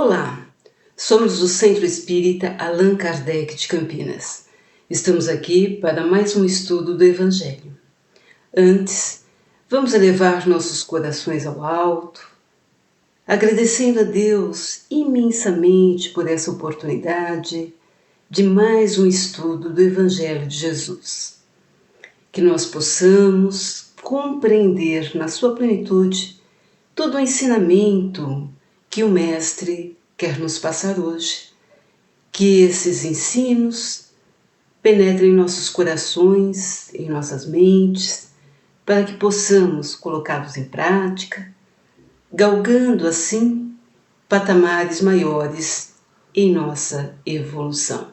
Olá, somos do Centro Espírita Allan Kardec de Campinas. Estamos aqui para mais um estudo do Evangelho. Antes, vamos elevar nossos corações ao alto, agradecendo a Deus imensamente por essa oportunidade de mais um estudo do Evangelho de Jesus. Que nós possamos compreender na sua plenitude todo o ensinamento que o Mestre quer nos passar hoje. Que esses ensinos penetrem em nossos corações, em nossas mentes, para que possamos colocá-los em prática, galgando assim patamares maiores em nossa evolução.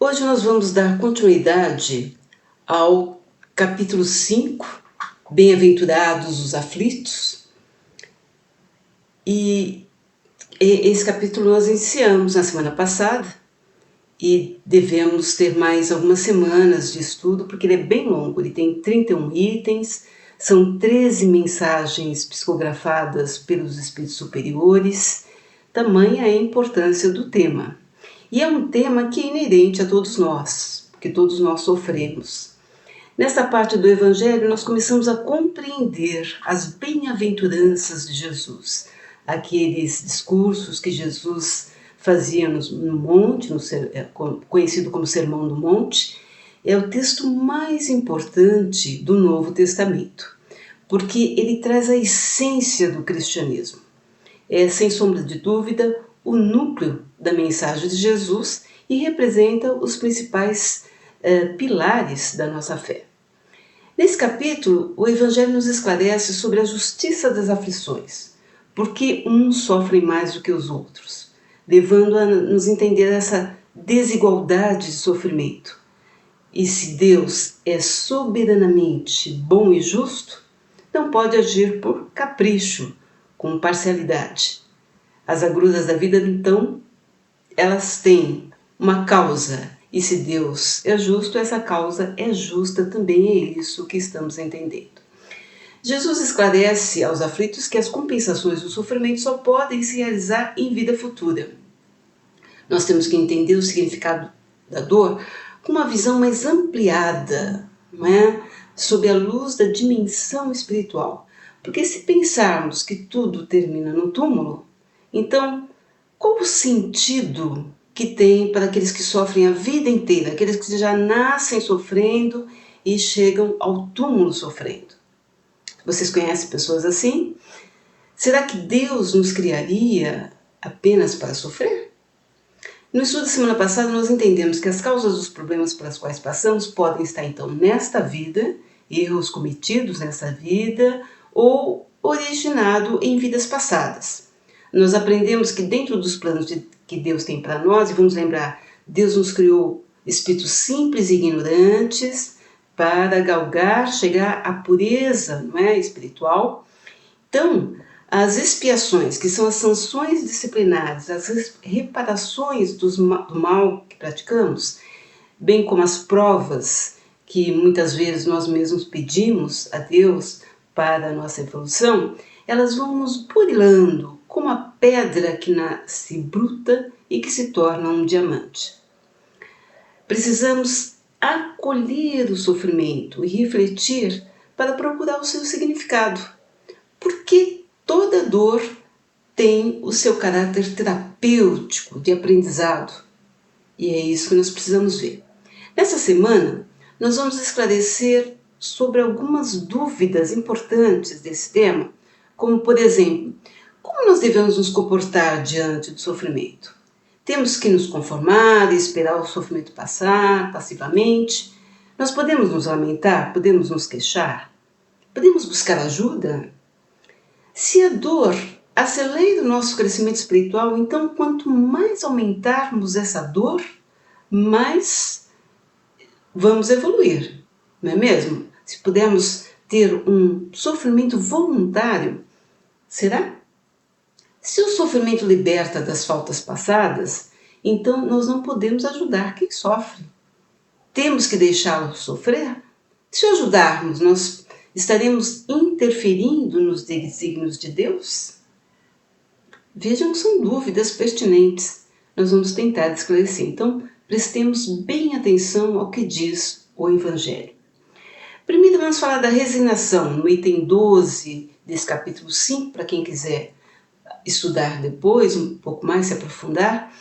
Hoje nós vamos dar continuidade ao capítulo 5, Bem-aventurados os aflitos. E esse capítulo nós iniciamos na semana passada e devemos ter mais algumas semanas de estudo, porque ele é bem longo, ele tem 31 itens, são 13 mensagens psicografadas pelos espíritos superiores, tamanha é a importância do tema. E é um tema que é inerente a todos nós, porque todos nós sofremos. Nesta parte do Evangelho, nós começamos a compreender as bem-aventuranças de Jesus, aqueles discursos que Jesus fazia no monte, conhecido como Sermão do Monte, é o texto mais importante do Novo Testamento, porque ele traz a essência do cristianismo. É, sem sombra de dúvida, o núcleo da mensagem de Jesus e representa os principais pilares da nossa fé. Nesse capítulo, o Evangelho nos esclarece sobre a justiça das aflições, porque uns sofrem mais do que os outros, levando a nos entender essa desigualdade de sofrimento. E se Deus é soberanamente bom e justo, não pode agir por capricho, com parcialidade. As agruras da vida, então, elas têm uma causa, e se Deus é justo, essa causa é justa também, é isso que estamos entendendo. Jesus esclarece aos aflitos que as compensações do sofrimento só podem se realizar em vida futura. Nós temos que entender o significado da dor com uma visão mais ampliada, não é? Sob a luz da dimensão espiritual. Porque se pensarmos que tudo termina no túmulo, então qual o sentido que tem para aqueles que sofrem a vida inteira, aqueles que já nascem sofrendo e chegam ao túmulo sofrendo? Vocês conhecem pessoas assim? Será que Deus nos criaria apenas para sofrer? No estudo da semana passada, nós entendemos que as causas dos problemas pelas quais passamos podem estar, então, nesta vida, erros cometidos nessa vida, ou originado em vidas passadas. Nós aprendemos que dentro dos planos que Deus tem para nós, e vamos lembrar, Deus nos criou espíritos simples e ignorantes para galgar, chegar à pureza, não é, espiritual. Então, as expiações, que são as sanções disciplinares, as reparações do mal que praticamos, bem como as provas que muitas vezes nós mesmos pedimos a Deus para a nossa evolução, elas vão nos burilando como a pedra que nasce bruta e que se torna um diamante. Precisamos acolher o sofrimento e refletir para procurar o seu significado. Porque toda dor tem o seu caráter terapêutico de aprendizado. E é isso que nós precisamos ver. Nessa semana, nós vamos esclarecer sobre algumas dúvidas importantes desse tema, como, por exemplo, como nós devemos nos comportar diante do sofrimento? Temos que nos conformar e esperar o sofrimento passar passivamente? Nós podemos nos lamentar? Podemos nos queixar? Podemos buscar ajuda? Se a dor acelera o nosso crescimento espiritual, então quanto mais aumentarmos essa dor, mais vamos evoluir, não é mesmo? Se pudermos ter um sofrimento voluntário, será? Se o sofrimento liberta das faltas passadas, então nós não podemos ajudar quem sofre. Temos que deixá-lo sofrer? Se o ajudarmos, nós estaremos interferindo nos desígnios de Deus? Vejam que são dúvidas pertinentes. Nós vamos tentar esclarecer. Então, prestemos bem atenção ao que diz o Evangelho. Primeiro vamos falar da resignação, no item 12 desse capítulo 5, para quem quiser estudar depois, um pouco mais, se aprofundar.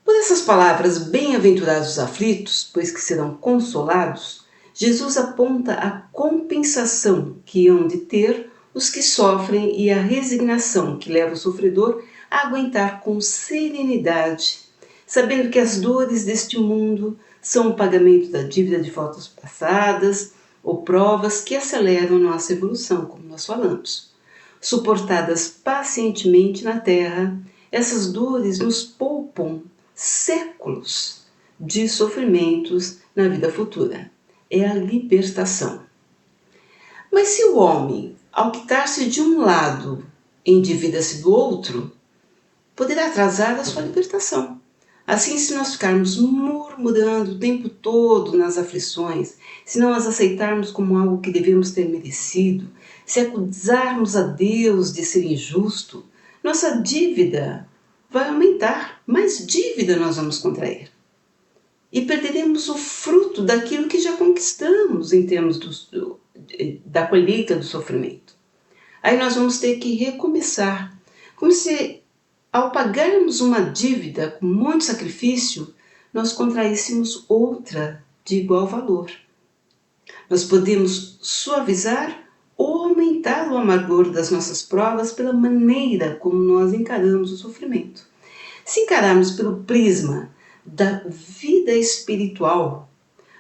Por essas palavras, bem-aventurados os aflitos, pois que serão consolados, Jesus aponta a compensação que hão de ter os que sofrem e a resignação que leva o sofredor a aguentar com serenidade, sabendo que as dores deste mundo são o pagamento da dívida de faltas passadas ou provas que aceleram nossa evolução, como nós falamos. Suportadas pacientemente na terra, essas dores nos poupam séculos de sofrimentos na vida futura. É a libertação. Mas se o homem, ao quitar-se de um lado, endivida-se do outro, poderá atrasar a sua libertação. Assim, se nós ficarmos murmurando o tempo todo nas aflições, se não as aceitarmos como algo que devemos ter merecido, se acusarmos a Deus de ser injusto, nossa dívida vai aumentar, mais dívida nós vamos contrair. E perderemos o fruto daquilo que já conquistamos em termos da colheita do sofrimento. Aí nós vamos ter que recomeçar, como se ao pagarmos uma dívida com muito sacrifício, nós contraíssemos outra de igual valor. Nós podemos suavizar ou aumentar o amargor das nossas provas pela maneira como nós encaramos o sofrimento. Se encararmos pelo prisma da vida espiritual,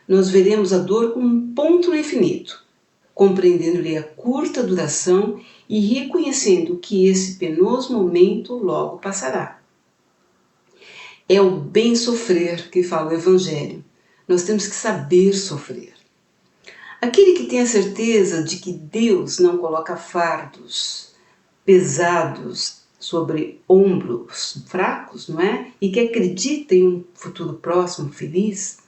nós veremos a dor como um ponto no infinito, compreendendo-lhe a curta duração e reconhecendo que esse penoso momento logo passará. É o bem sofrer que fala o Evangelho. Nós temos que saber sofrer. Aquele que tem a certeza de que Deus não coloca fardos pesados sobre ombros fracos, não é? E que acredita em um futuro próximo feliz,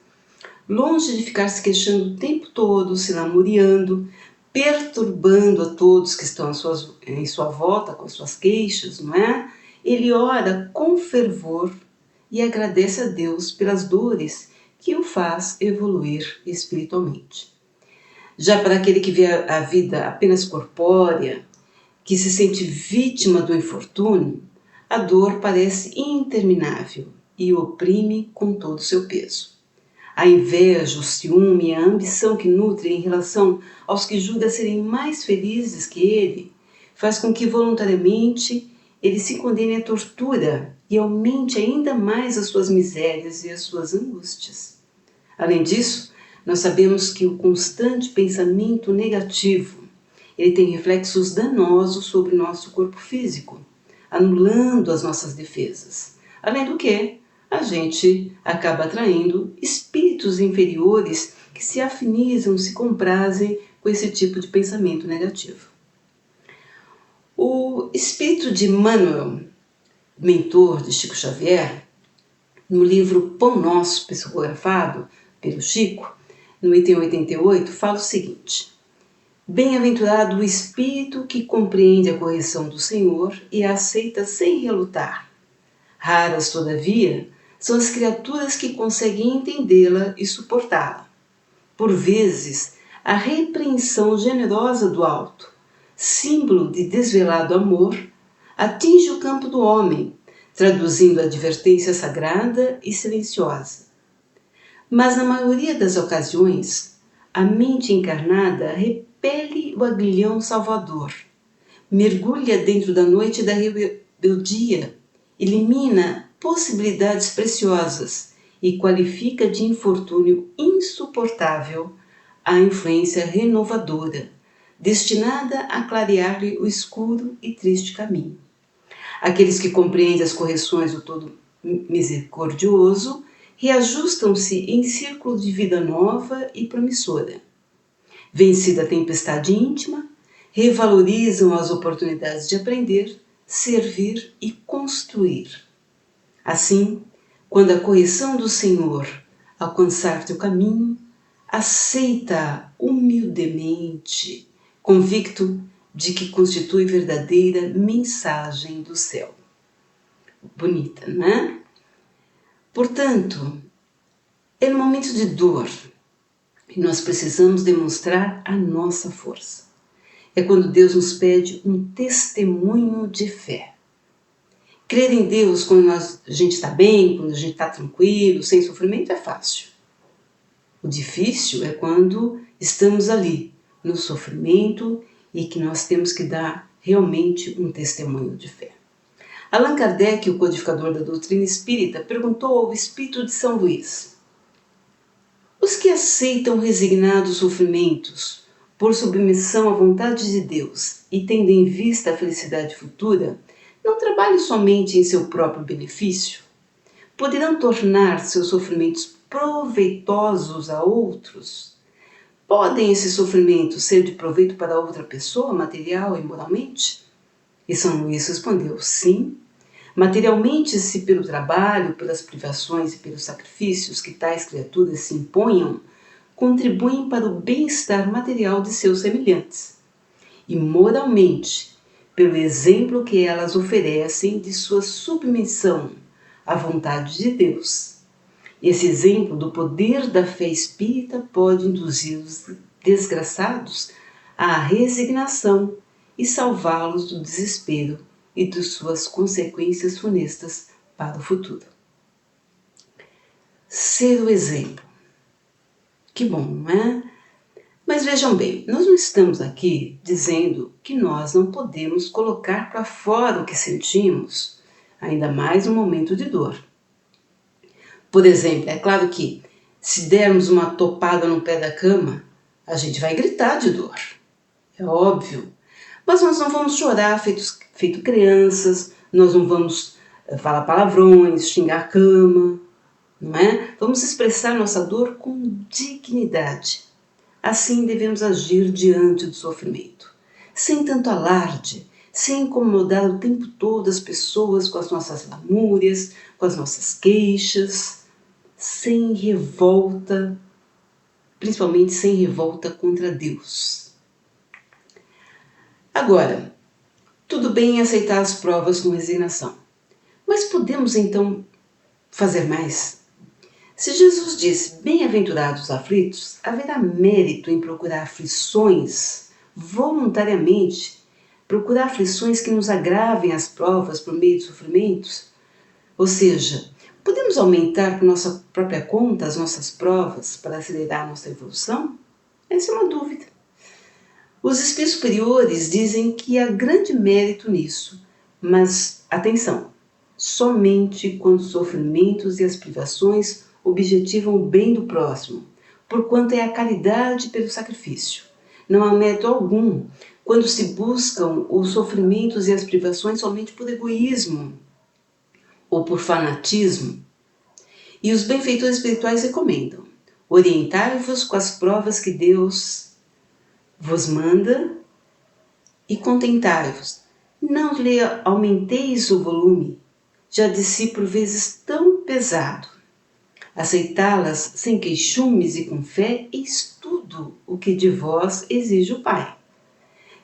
longe de ficar se queixando o tempo todo, se lamuriando, perturbando a todos que estão em sua volta com as suas queixas, não é? Ele ora com fervor e agradece a Deus pelas dores que o faz evoluir espiritualmente. Já para aquele que vê a vida apenas corpórea, que se sente vítima do infortúnio, a dor parece interminável e o oprime com todo o seu peso. A inveja, o ciúme e a ambição que nutre em relação aos que julga serem mais felizes que ele, faz com que voluntariamente ele se condene à tortura e aumente ainda mais as suas misérias e as suas angústias. Além disso, nós sabemos que o constante pensamento negativo, ele tem reflexos danosos sobre o nosso corpo físico, anulando as nossas defesas. Além do que, a gente acaba atraindo espíritos inferiores que se afinizam, se comprazem com esse tipo de pensamento negativo. O espírito de Manuel, mentor de Chico Xavier, no livro Pão Nosso, psicografado pelo Chico, no item 88, fala o seguinte: bem-aventurado o espírito que compreende a correção do Senhor e a aceita sem relutar. Raras, todavia, são as criaturas que conseguem entendê-la e suportá-la. Por vezes, a repreensão generosa do alto, símbolo de desvelado amor, atinge o campo do homem, traduzindo a advertência sagrada e silenciosa. Mas na maioria das ocasiões, a mente encarnada repele o aguilhão salvador, mergulha dentro da noite da rebeldia, elimina possibilidades preciosas e qualifica de infortúnio insuportável a influência renovadora, destinada a clarear-lhe o escuro e triste caminho. Aqueles que compreendem as correções do Todo Misericordioso reajustam-se em círculo de vida nova e promissora. Vencida a tempestade íntima, revalorizam as oportunidades de aprender, servir e construir. Assim, quando a correção do Senhor alcançar teu caminho, aceita-a humildemente, convicto de que constitui verdadeira mensagem do céu. bonita, não é? Portanto, é no momento de dor que nós precisamos demonstrar a nossa força. É quando Deus nos pede um testemunho de fé. Crer em Deus quando a gente está bem, quando a gente está tranquilo, sem sofrimento, é fácil. O difícil é quando estamos ali, no sofrimento, e que nós temos que dar realmente um testemunho de fé. Allan Kardec, o codificador da doutrina espírita, perguntou ao Espírito de São Luís: os que aceitam resignados sofrimentos por submissão à vontade de Deus e tendo em vista a felicidade futura, não trabalham somente em seu próprio benefício? Poderão tornar seus sofrimentos proveitosos a outros? Podem esses sofrimentos ser de proveito para outra pessoa, material e moralmente? E São Luís respondeu: sim. Materialmente, se pelo trabalho, pelas privações e pelos sacrifícios que tais criaturas se imponham, contribuem para o bem-estar material de seus semelhantes. E moralmente, pelo exemplo que elas oferecem de sua submissão à vontade de Deus. Esse exemplo do poder da fé espírita pode induzir os desgraçados à resignação e salvá-los do desespero e de suas consequências funestas para o futuro. Ser o exemplo. Que bom, não é? Mas vejam bem, nós não estamos aqui dizendo que nós não podemos colocar para fora o que sentimos, ainda mais no momento de dor. Por exemplo, é claro que se dermos uma topada no pé da cama, a gente vai gritar de dor. É óbvio. Mas nós não vamos chorar feito crianças, nós não vamos falar palavrões, xingar a cama, não é? Vamos expressar nossa dor com dignidade. Assim devemos agir diante do sofrimento, sem tanto alarde, sem incomodar o tempo todo as pessoas com as nossas lamúrias, com as nossas queixas, sem revolta, principalmente sem revolta contra Deus. Agora, tudo bem em aceitar as provas com resignação, mas podemos então fazer mais? Se Jesus disse, bem-aventurados os aflitos, haverá mérito em procurar aflições voluntariamente, procurar aflições que nos agravem as provas por meio de sofrimentos? Ou seja, podemos aumentar por nossa própria conta as nossas provas para acelerar a nossa evolução? Essa é uma dúvida. Os espíritos superiores dizem que há grande mérito nisso, mas, atenção, somente quando os sofrimentos e as privações objetivam o bem do próximo, porquanto é a caridade pelo sacrifício. Não há mérito algum quando se buscam os sofrimentos e as privações somente por egoísmo ou por fanatismo. E os benfeitores espirituais recomendam: orientai-vos com as provas que Deus vos manda e contentai-vos. Não lhe aumenteis o volume, já de si por vezes tão pesado. Aceitá-las sem queixumes e com fé, eis tudo o que de vós exige o Pai.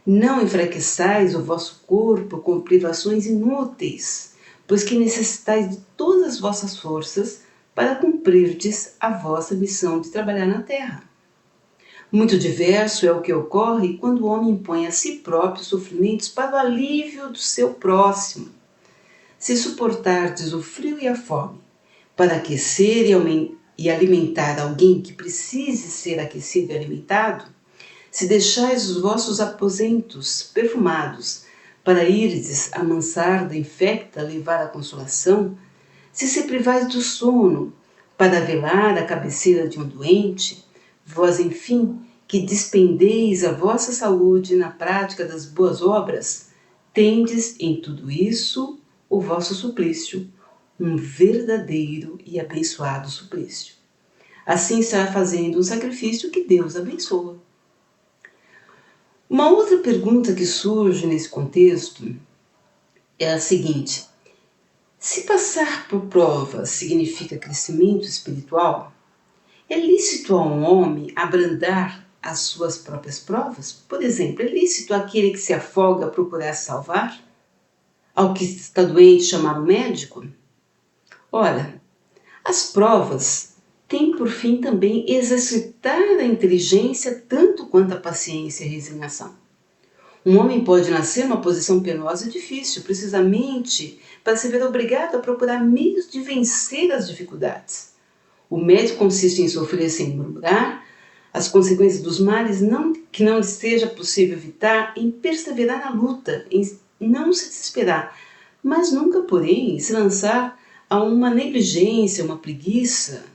Não enfraqueçais o vosso corpo com privações inúteis, pois que necessitais de todas as vossas forças para cumprirdes a vossa missão de trabalhar na terra. Muito diverso é o que ocorre quando o homem impõe a si próprio sofrimentos para o alívio do seu próximo. Se suportardes o frio e a fome para aquecer e alimentar alguém que precise ser aquecido e alimentado, se deixais os vossos aposentos perfumados para irdes a mansarda infecta levar a consolação, se privais do sono para velar a cabeceira de um doente, vós, enfim, que despendeis a vossa saúde na prática das boas obras, tendes em tudo isso o vosso suplício, um verdadeiro e abençoado suplício. Assim estará fazendo um sacrifício que Deus abençoa. Uma outra pergunta que surge nesse contexto é a seguinte: se passar por provas significa crescimento espiritual, é lícito a um homem abrandar as suas próprias provas? Por exemplo, é lícito aquele que se afoga procurar salvar? ao que está doente chamar o médico? Ora, as provas têm por fim também exercitar a inteligência tanto quanto a paciência e a resignação. Um homem pode nascer numa posição penosa e difícil, precisamente para se ver obrigado a procurar meios de vencer as dificuldades. O mérito consiste em sofrer sem murmurar, as consequências dos males que não lhe seja possível evitar, em perseverar na luta, em não se desesperar, mas nunca, porém, se lançar a uma negligência, uma preguiça,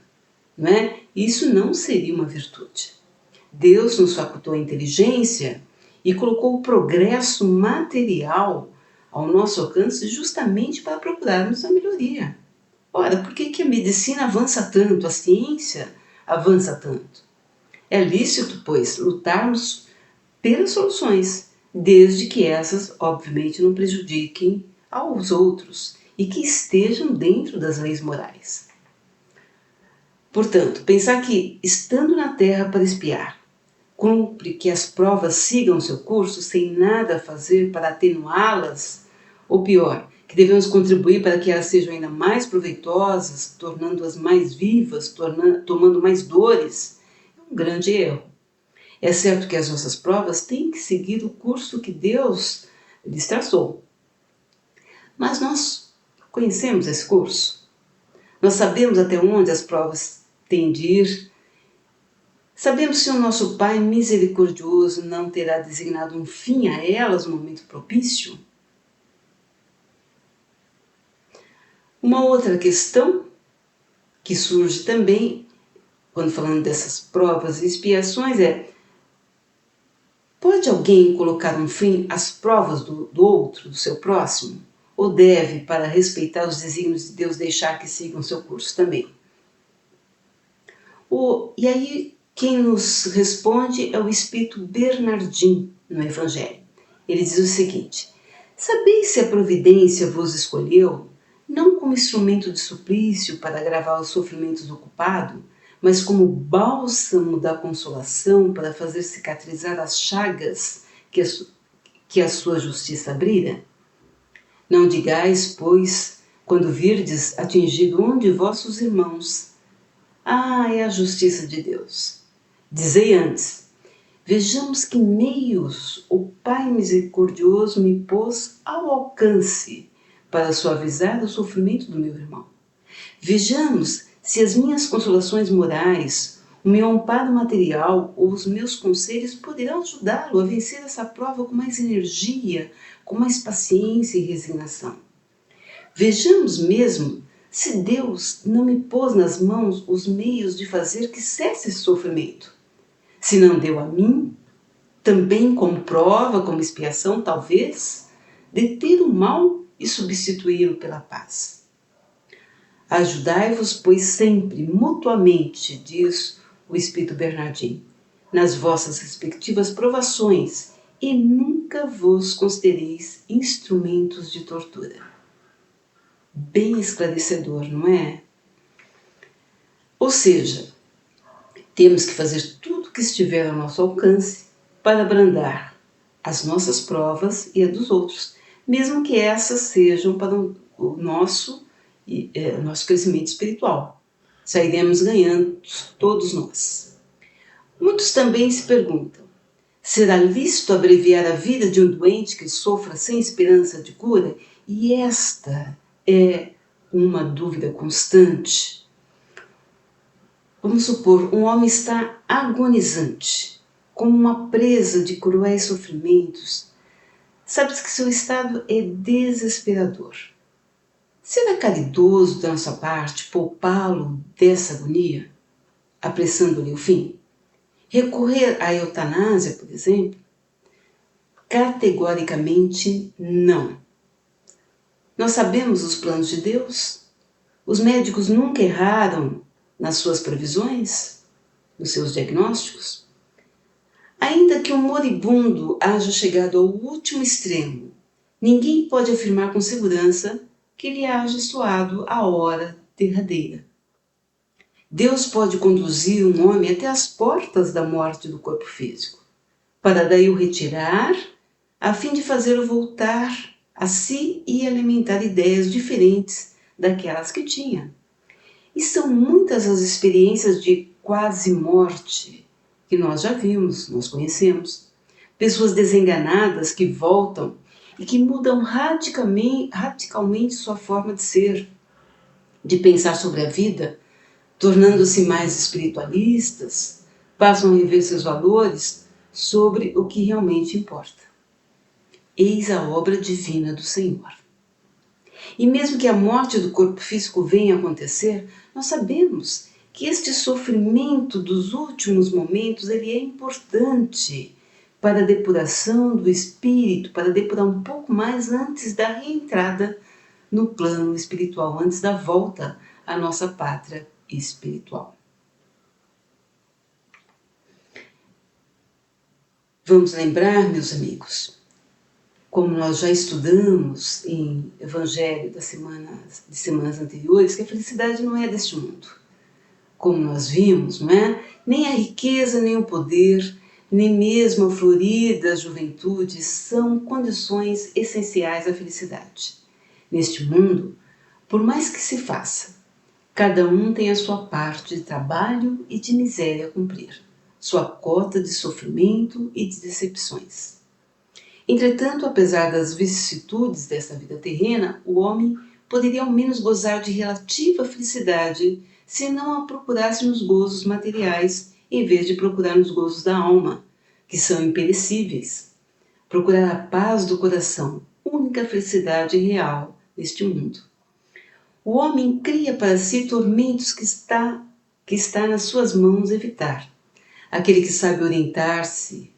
não é? Isso não seria uma virtude. Deus nos facultou a inteligência e colocou o progresso material ao nosso alcance justamente para procurarmos a melhoria. Ora, por que a medicina avança tanto, a ciência avança tanto? É lícito, pois, lutarmos pelas soluções, desde que essas, obviamente, não prejudiquem aos outros e que estejam dentro das leis morais. Portanto, pensar que, estando na Terra para espiar, cumpre que as provas sigam seu curso sem nada a fazer para atenuá-las, ou pior, que devemos contribuir para que elas sejam ainda mais proveitosas, tornando-as mais vivas, tomando mais dores, é um grande erro. É certo que as nossas provas têm que seguir o curso que Deus lhes traçou. Mas nós conhecemos esse curso. Nós sabemos até onde as provas têm de ir. Sabemos se o nosso Pai misericordioso não terá designado um fim a elas no momento propício? Uma outra questão que surge também, quando falando dessas provas e expiações, pode alguém colocar um fim às provas do outro, do seu próximo? Ou deve, para respeitar os desígnios de Deus, deixar que sigam seu curso também? E aí, quem nos responde é o Espírito Bernardim no Evangelho. Ele diz o seguinte: sabeis se a providência vos escolheu, não como instrumento de suplício para agravar os sofrimentos do culpado, mas como bálsamo da consolação para fazer cicatrizar as chagas que a sua justiça abrira? Não digais, pois, quando virdes atingido um de vossos irmãos: é a justiça de Deus. Dizei antes: vejamos que meios o Pai misericordioso me pôs ao alcance para suavizar o sofrimento do meu irmão. Vejamos se as minhas consolações morais, o meu amparo material ou os meus conselhos poderão ajudá-lo a vencer essa prova com mais energia, com mais paciência e resignação. Vejamos mesmo se Deus não me pôs nas mãos os meios de fazer que cesse esse sofrimento. Se não deu a mim, também como prova, como expiação, talvez, deter o mal e substituí-lo pela paz. Ajudai-vos, pois, sempre, mutuamente, diz o Espírito Bernardim, nas vossas respectivas provações, e nunca vos considereis instrumentos de tortura. Bem esclarecedor, não é? Ou seja, temos que fazer tudo o que estiver ao nosso alcance para abrandar as nossas provas e a dos outros, mesmo que essas sejam para o nosso crescimento espiritual. Sairemos ganhando todos nós. Muitos também se perguntam: será lícito abreviar a vida de um doente que sofra sem esperança de cura? E esta é uma dúvida constante. Vamos supor, um homem está agonizante, como uma presa de cruéis sofrimentos. Sabe-se que seu estado é desesperador. Será caridoso da nossa parte poupá-lo dessa agonia, apressando-lhe o fim? Recorrer à eutanásia, por exemplo? Categoricamente não. Nós sabemos os planos de Deus? Os médicos nunca erraram nas suas previsões, nos seus diagnósticos? Ainda que o moribundo haja chegado ao último extremo, ninguém pode afirmar com segurança que lhe haja soado a hora derradeira. Deus pode conduzir um homem até as portas da morte do corpo físico, para daí o retirar, a fim de fazê-lo voltar a si e alimentar ideias diferentes daquelas que tinha. E são muitas as experiências de quase morte que nós já vimos, nós conhecemos. Pessoas desenganadas que voltam e que mudam radicalmente sua forma de ser, de pensar sobre a vida, tornando-se mais espiritualistas, passam a rever seus valores sobre o que realmente importa. Eis a obra divina do Senhor. E mesmo que a morte do corpo físico venha a acontecer, nós sabemos que este sofrimento dos últimos momentos ele é importante para a depuração do espírito, para depurar um pouco mais antes da reentrada no plano espiritual, antes da volta à nossa pátria espiritual. Vamos lembrar, meus amigos, como nós já estudamos em Evangelho de semanas anteriores, que a felicidade não é deste mundo. Como nós vimos, não é? Nem a riqueza, nem o poder, nem mesmo a florida juventude são condições essenciais à felicidade. Neste mundo, por mais que se faça, cada um tem a sua parte de trabalho e de miséria a cumprir, sua cota de sofrimento e de decepções. Entretanto, apesar das vicissitudes desta vida terrena, o homem poderia ao menos gozar de relativa felicidade se não a procurasse nos gozos materiais, em vez de procurar nos gozos da alma, que são imperecíveis. Procurar a paz do coração, única felicidade real neste mundo. O homem cria para si tormentos que está nas suas mãos evitar. Aquele que sabe orientar-se,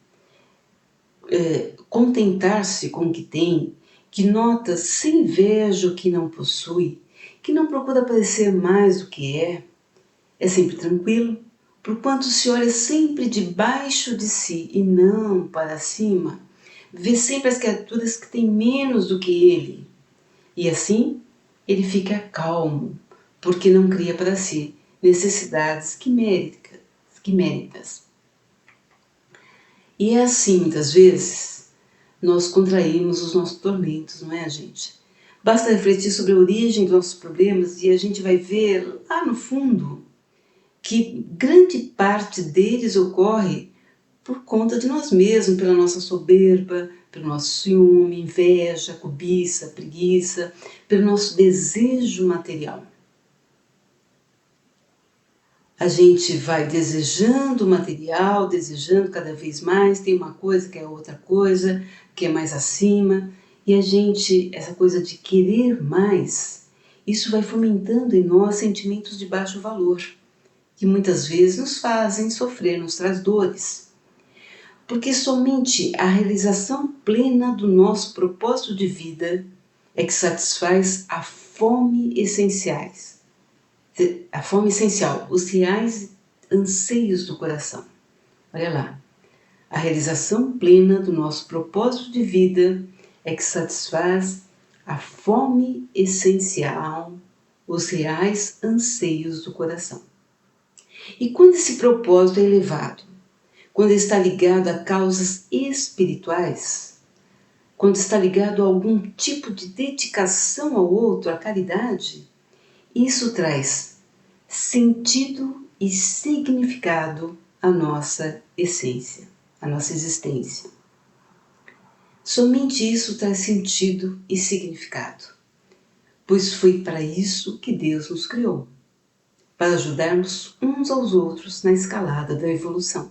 contentar-se com o que tem, que nota sem inveja o que não possui, que não procura parecer mais do que é sempre tranquilo, porquanto se olha sempre debaixo de si e não para cima, vê sempre as criaturas que têm menos do que ele, e assim ele fica calmo, porque não cria para si necessidades quiméricas. E é assim, muitas vezes, nós contraímos os nossos tormentos, não é, gente? Basta refletir sobre a origem dos nossos problemas e a gente vai ver lá no fundo que grande parte deles ocorre por conta de nós mesmos, pela nossa soberba, pelo nosso ciúme, inveja, cobiça, preguiça, pelo nosso desejo material. A gente vai desejando o material, desejando cada vez mais, tem uma coisa que é outra coisa, que é mais acima, e a gente, essa coisa de querer mais, isso vai fomentando em nós sentimentos de baixo valor, que muitas vezes nos fazem sofrer, nos traz dores. Porque somente a realização plena do nosso propósito de vida é que satisfaz a fome essencial, os reais anseios do coração. Olha lá, a realização plena do nosso propósito de vida é que satisfaz a fome essencial, os reais anseios do coração. E quando esse propósito é elevado, quando está ligado a causas espirituais, quando está ligado a algum tipo de dedicação ao outro, à caridade, isso traz sentido e significado à nossa essência, à nossa existência. Somente isso traz sentido e significado, pois foi para isso que Deus nos criou, para ajudarmos uns aos outros na escalada da evolução.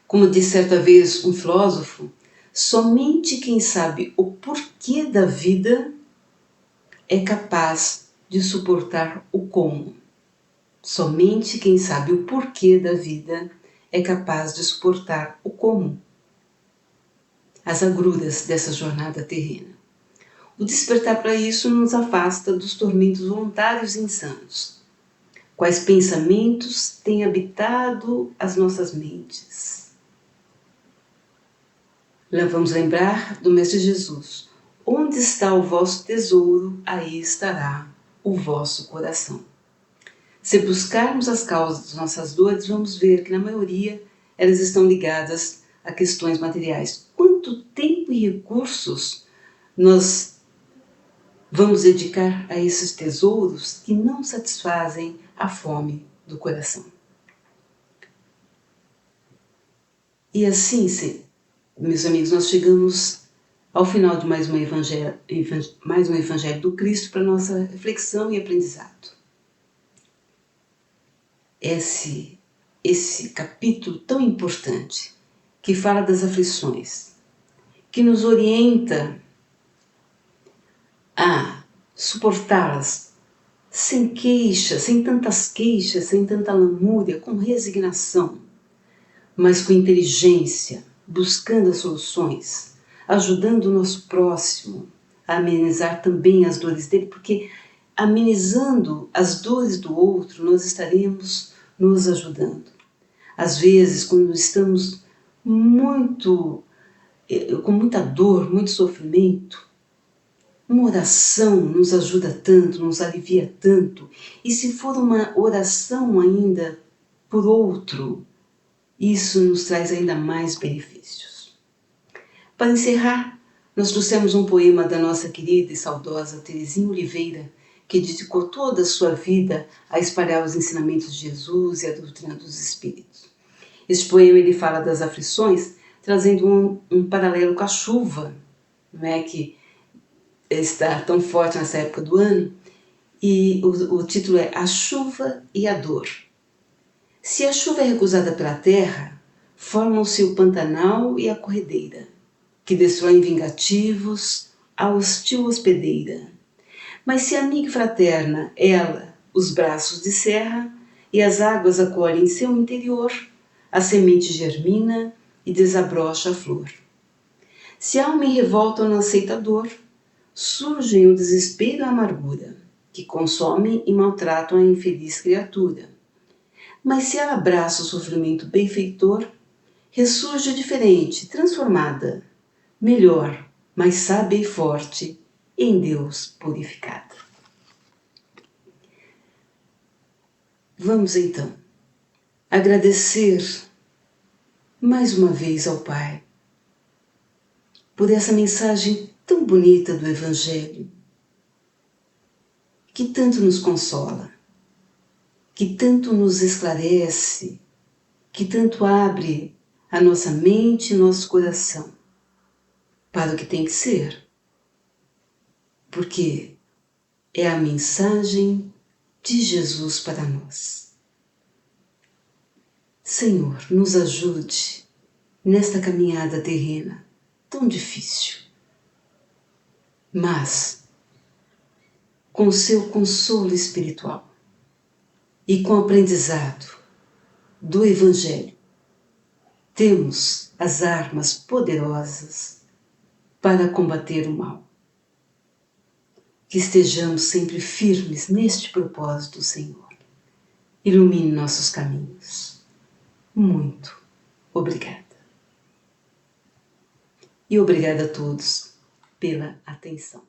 Como disse certa vez um filósofo, somente quem sabe o porquê da vida é capaz de suportar o como. Somente quem sabe o porquê da vida é capaz de suportar o como. As agruras dessa jornada terrena. O despertar para isso nos afasta dos tormentos voluntários e insanos. Quais pensamentos têm habitado as nossas mentes? Vamos lembrar do Mestre Jesus. Onde está o vosso tesouro, aí estará o vosso coração. Se buscarmos as causas das nossas dores, vamos ver que na maioria elas estão ligadas a questões materiais. Quanto tempo e recursos nós vamos dedicar a esses tesouros que não satisfazem a fome do coração. E assim, meus amigos, nós chegamos ao final de mais um Evangelho do Cristo para nossa reflexão e aprendizado. Esse capítulo tão importante que fala das aflições, que nos orienta a suportá-las sem queixas, sem tantas queixas, sem tanta lamúria, com resignação, mas com inteligência, buscando as soluções, ajudando o nosso próximo a amenizar também as dores dele, porque amenizando as dores do outro, nós estaremos nos ajudando. Às vezes, quando estamos com muita dor, muito sofrimento, uma oração nos ajuda tanto, nos alivia tanto. E se for uma oração ainda por outro, isso nos traz ainda mais benefícios. Para encerrar, nós trouxemos um poema da nossa querida e saudosa Terezinha Oliveira, que dedicou toda a sua vida a espalhar os ensinamentos de Jesus e a doutrina dos Espíritos. Este poema ele fala das aflições, trazendo um paralelo com a chuva, não é, que está tão forte nessa época do ano, e o título é A Chuva e a Dor. Se a chuva é recusada pela terra, formam-se o pantanal e a corredeira, que destroem vingativos a hostil hospedeira. Mas se amiga e fraterna ela os braços de serra e as águas acolhem em seu interior, a semente germina e desabrocha a flor. Se a alma em revolta não aceita a dor, surgem o desespero e a amargura, que consomem e maltratam a infeliz criatura. Mas se ela abraça o sofrimento benfeitor, ressurge diferente, transformada, melhor, mais sábia e forte, em Deus purificada. Vamos então agradecer mais uma vez ao Pai por essa mensagem tão bonita do Evangelho, que tanto nos consola, que tanto nos esclarece, que tanto abre a nossa mente e nosso coração para o que tem que ser, porque é a mensagem de Jesus para nós. Senhor, nos ajude nesta caminhada terrena tão difícil, mas com o seu consolo espiritual e com o aprendizado do Evangelho, temos as armas poderosas para combater o mal. Que estejamos sempre firmes neste propósito, Senhor. Ilumine nossos caminhos. Muito obrigada. E obrigada a todos pela atenção.